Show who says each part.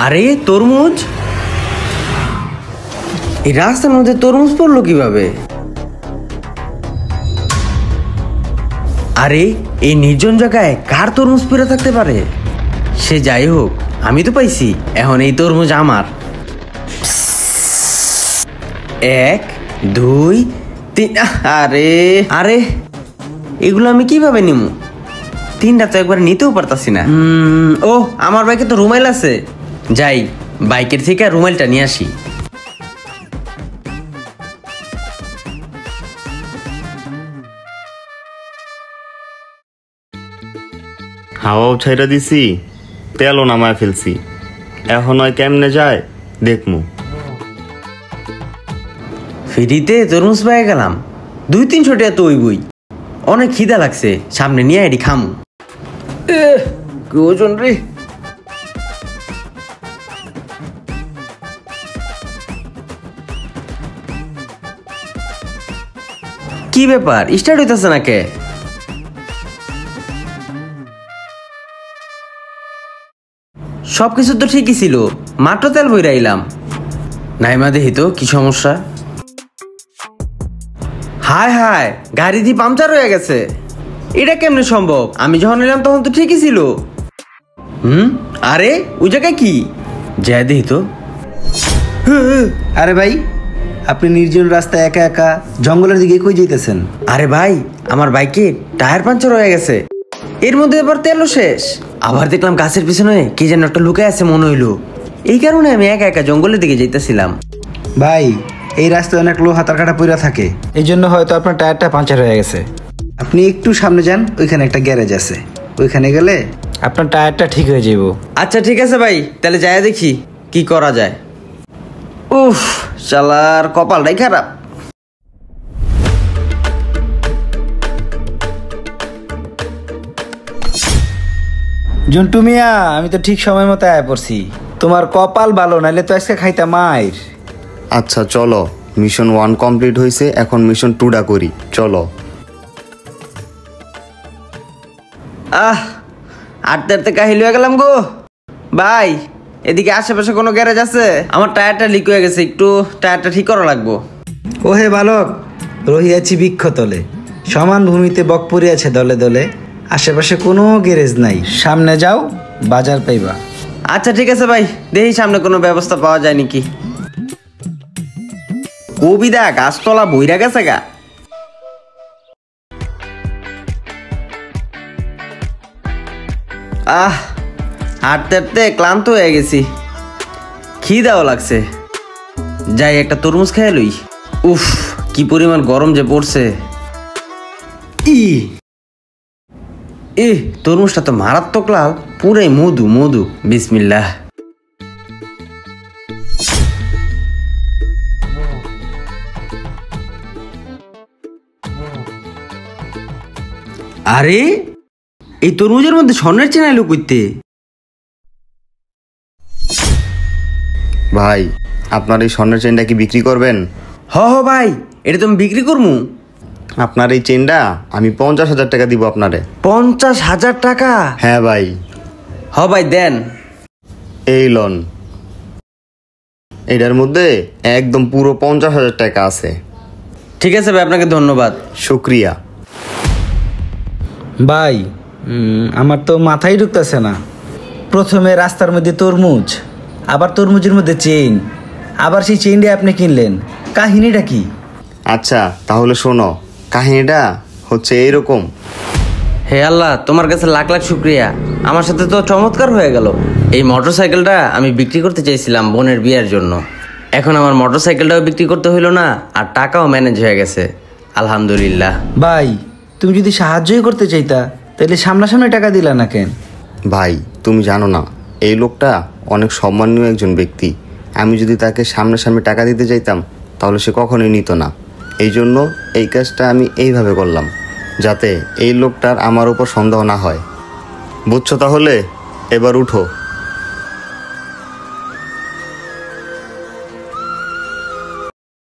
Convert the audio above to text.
Speaker 1: আরে তরমুজ, এই রাস্তার মধ্যে তরমুজ পড়লো কিভাবে? আরে এই নির্জন জায়গায় কার তরমুজ পড়ে থাকতে পারে? সে যাই হোক, আমি তো পাইছি, এখন এই তরমুজ আমার। 1 2 3। আরে আরে এগুলো আমি কিভাবে নিমু? 3টা তো একবার নিতেও পারতাছি না। ও, আমার বাইকে তো রুমাইল আছে, যাই বাইকের থেকে রুমাইলটা নিয়ে আসি।
Speaker 2: হাওয়াও ছাইরা দিছি, তেলও নামায় ফেলছি, এখন হয় কেমনে যায় দেখমু।
Speaker 1: ফ্রিতে তরমুজ পেয়ে গেলাম, 200-300 টাকা তো ওই বই। অনেক খিদা লাগছে, সামনে নিয়ে এটি খামু। কি ওজন রে! কি ব্যাপার, স্টার্ট হইতেছে না কে? সবকিছু তো ঠিকই ছিল, মাত্র তেল বইরা আইলাম। নাইমা দেখি তো কি সমস্যা। হায় হায়, গাড়ি দিয়ে পাংচার হয়ে গেছে। এটা কেমনে সম্ভব? আমি যখন এলাম তখন তো ঠিকই ছিল। আরে ওই জায়গায় কি? যা দেখি তো।
Speaker 3: আরে ভাই, আপনি নির্জন রাস্তায় একা একা জঙ্গলের দিকে কই যাইতেছেন?
Speaker 1: আরে ভাই, আমার বাইকে টায়ার পাংচার হয়ে গেছে, এর মধ্যে আবার তেলও শেষ। আবার দেখলাম গাছের পিছনে কি যেন একটা লুকায় আছে মনে হইলো, এই কারণে আমি একা একা জঙ্গলের দিকে যাইতেছিলাম।
Speaker 3: ভাই, এই রাস্তায় অনেক লোহা তার কাটা পইরা থাকে, এই জন্য হয়তো আপনার টায়ারটা পাঞ্চার হয়ে গেছে। আপনি একটু সামনে যান, ওইখানে একটা গ্যারেজ আছে, ওইখানে গেলে আপনার টায়ারটা ঠিক হয়ে যাব।
Speaker 1: আচ্ছা ঠিক আছে ভাই, তাহলে যাই দেখি কি করা যায়। উফ, শালার কপালটাই খারাপ।
Speaker 3: জন্টু মিয়া, আমি তো ঠিক সময় মতো আয়া পড়ছি। তোমার কপাল ভালো, নাইলে তো আজকে খাইতা মাইর।
Speaker 2: আচ্ছা চলো, মিশন 1 কমপ্লিট হয়েছে, এখন মিশন 2টা করি, চলো।
Speaker 1: আটতে আটতে কাহিল হয়ে গেলাম গো। ভাই, এদিকে আশেপাশে কোনো গ্যারেজ আছে? আমার টায়ারটা লিক হয়ে গেছে, একটু টায়ারটা ঠিক করা লাগবো।
Speaker 3: ওহে বালক, রহিয়াছি বৃক্ষতলে, সমান ভূমিতে বক পড়িয়াছে দলে দলে, আশেপাশে কোনো গ্যারেজ নাই, সামনে যাও বাজার পাইবা।
Speaker 1: আচ্ছা ঠিক আছে ভাই, দেখি সামনে কোনো ব্যবস্থা পাওয়া যায় নাকি। কবিদা গাছতলা বইরা গেছে গা। হাঁটতে হাঁটতে ক্লান্ত হয়ে গেছি, খিদাও লাগছে, যাই একটা তরমুজ খেয়ে লই। উফ, কি পরিমাণ গরম যে পড়ছে। তরমুজটা তো মারাত্মক লাল, পুরাই মধু মধু। বিসমিল্লাহ। আরে এই তরমুজের মধ্যে স্বর্ণের চেন আইলো কইতে?
Speaker 2: ভাই, আপনার এই স্বর্ণের চেনটা কি বিক্রি করবেন?
Speaker 1: হ ভাই, এটা তো আমি বিক্রি করবো।
Speaker 2: আপনার এই চেনটা আমি 50,000 টাকা দিব আপনারে।
Speaker 1: 50,000 টাকা?
Speaker 2: হ্যাঁ ভাই।
Speaker 1: হ ভাই, দেন।
Speaker 2: এই লন, এটার মধ্যে একদম পুরো 50,000 টাকা আছে।
Speaker 1: ঠিক আছে ভাই, আপনাকে ধন্যবাদ।
Speaker 2: শুক্রিয়া।
Speaker 3: ভাই, আমার তো মাথায় ঢুকতেছে না। প্রথমে রাস্তার মধ্যে তরমুজ, আবার তরমুজের মধ্যে চেইন, আবার সেই চেইনটা আপনি কিনলেন, কাহিনীটা কি?
Speaker 2: আচ্ছা তাহলে শোনো, কাহিনীটা হচ্ছে এইরকম।
Speaker 1: হে আল্লাহ, তোমার কাছে লাখ লাখ শুক্রিয়া, আমার সাথে তো চমৎকার হয়ে গেল। এই মোটরসাইকেলটা আমি বিক্রি করতে চাইছিলাম বোনের বিয়ের জন্য, এখন আমার মোটরসাইকেলটাও বিক্রি করতে হইলো না, আর টাকাও ম্যানেজ হয়ে গেছে, আলহামদুলিল্লাহ।
Speaker 3: ভাই, তুমি যদি সাহায্যই করতে চাইতা তাহলে সামনাসামনি টাকা দিলা না কেন?
Speaker 2: ভাই তুমি জানো না, এই লোকটা অনেক সম্মানীয় একজন ব্যক্তি, আমি যদি তাকে সামনাসামনি টাকা দিতে চাইতাম তাহলে সে কখনোই নিত না। এই জন্য এই কাজটা আমি এইভাবে করলাম, যাতে এই লোকটার আমার উপর সন্দেহ না হয়। বুঝছো? তাহলে এবার উঠো।